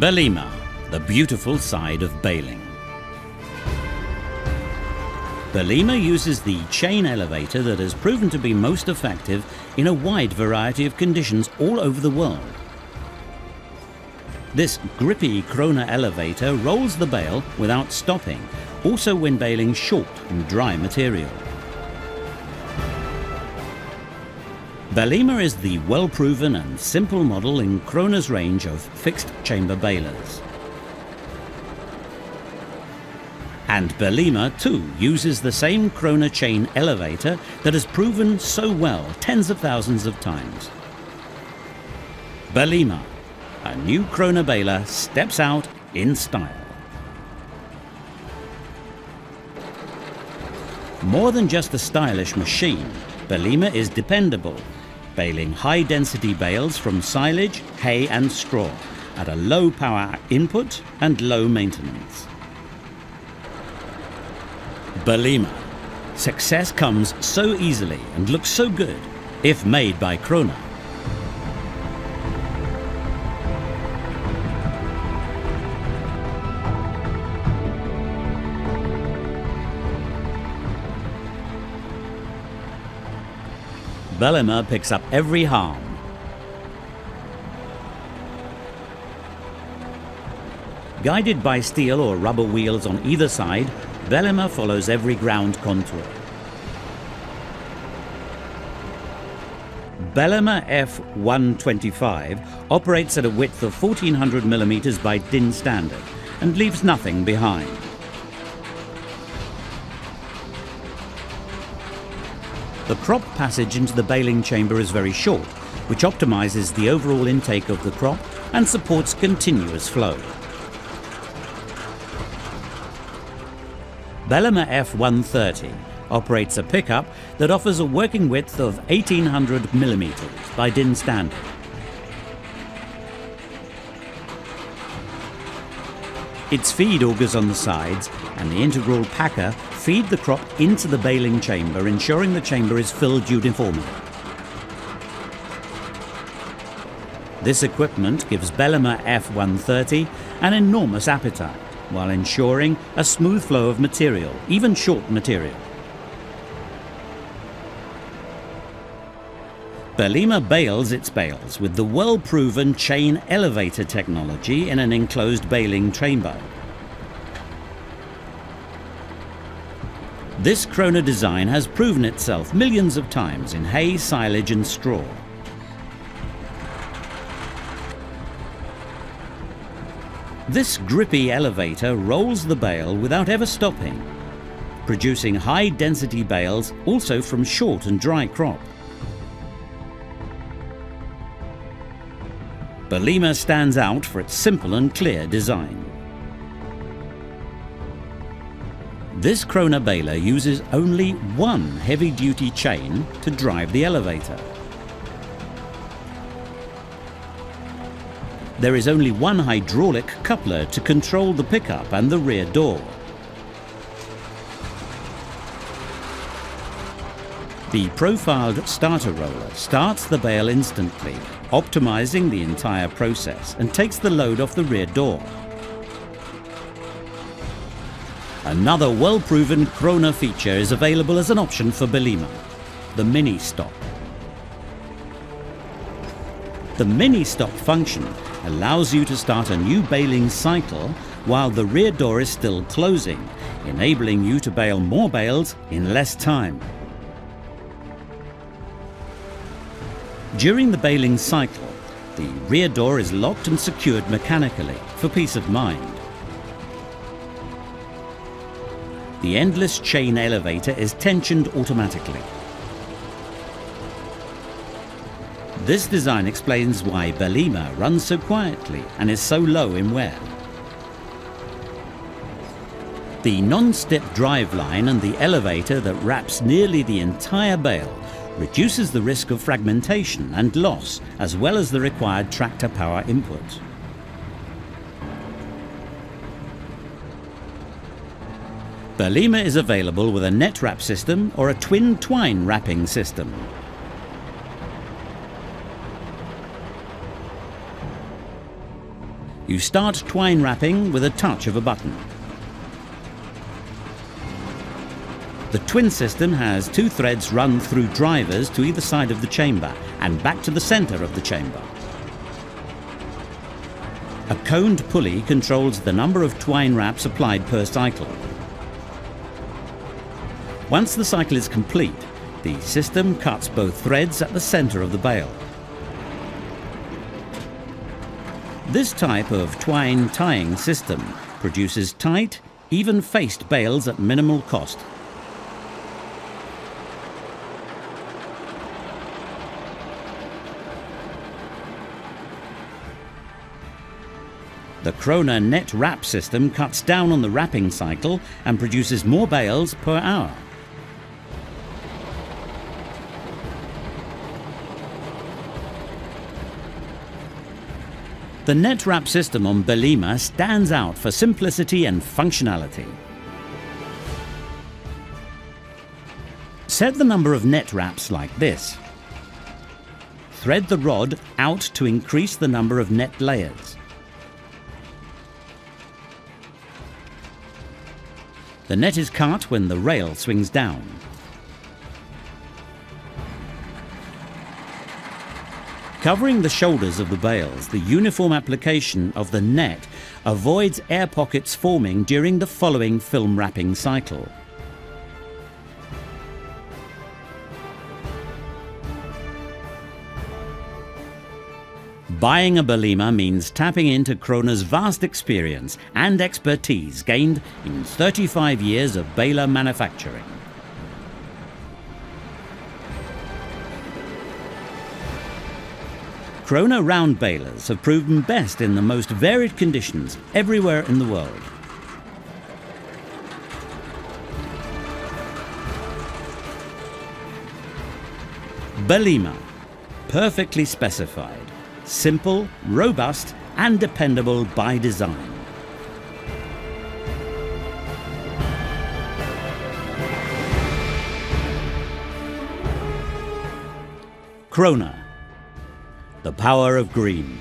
BELLIMA, the beautiful side of baling. BELLIMA uses the chain elevator that has proven to be most effective in a wide variety of conditions all over the world. This grippy KRONE elevator rolls the bale without stopping, also when baling short and dry material. BELLIMA is the well-proven and simple model in KRONE's range of fixed chamber balers. And BELLIMA too uses the same KRONE chain elevator that has proven so well tens of thousands of times. BELLIMA, a new KRONE baler, steps out in style. More than just a stylish machine, BELLIMA is dependable, baling high-density bales from silage, hay and straw at a low power input and low maintenance. BELLIMA. Success comes so easily and looks so good if made by KRONE. BELLIMA picks up every harm. Guided by steel or rubber wheels on either side, BELLIMA follows every ground contour. BELLIMA F125 operates at a width of 1400 mm by DIN standard and leaves nothing behind. The crop passage into the baling chamber is very short, which optimizes the overall intake of the crop and supports continuous flow. BELLIMA F130 operates a pickup that offers a working width of 1800 mm by DIN standard. Its feed augers on the sides and the integral packer feed the crop into the baling chamber, ensuring the chamber is filled uniformly. This equipment gives BELLIMA F130 an enormous appetite, while ensuring a smooth flow of material, even short material. BELLIMA bales its bales with the well-proven chain elevator technology in an enclosed baling chamber. This KRONE design has proven itself millions of times in hay, silage and straw. This grippy elevator rolls the bale without ever stopping, producing high-density bales also from short and dry crop. BELLIMA stands out for its simple and clear design. This KRONE baler uses only one heavy-duty chain to drive the elevator. There is only one hydraulic coupler to control the pickup and the rear door. The profiled starter roller starts the bale instantly, optimizing the entire process, and takes the load off the rear door. Another well-proven KRONE feature is available as an option for BELLIMA, the mini stop. The mini stop function allows you to start a new baling cycle while the rear door is still closing, enabling you to bale more bales in less time. During the baling cycle, the rear door is locked and secured mechanically for peace of mind. The endless chain elevator is tensioned automatically. This design explains why BELLIMA runs so quietly and is so low in wear. The non-step driveline and the elevator that wraps nearly the entire bale reduces the risk of fragmentation and loss, as well as the required tractor power input. BELLIMA is available with a net wrap system or a twine wrapping system. You start twine wrapping with a touch of a button. The twin system has 2 threads run through drivers to either side of the chamber and back to the centre of the chamber. A coned pulley controls the number of twine wraps applied per cycle. Once the cycle is complete, the system cuts both threads at the centre of the bale. This type of twine tying system produces tight, even-faced bales at minimal cost. The KRONE net wrap system cuts down on the wrapping cycle and produces more bales per hour. The net wrap system on BELLIMA stands out for simplicity and functionality. Set the number of net wraps like this. Thread the rod out to increase the number of net layers. The net is cut when the rail swings down. Covering the shoulders of the bales, the uniform application of the net avoids air pockets forming during the following film wrapping cycle. Buying a BELLIMA means tapping into KRONE's vast experience and expertise gained in 35 years of baler manufacturing. KRONE round balers have proven best in the most varied conditions everywhere in the world. BELLIMA, perfectly specified, simple, robust and dependable by design. KRONE, the power of green.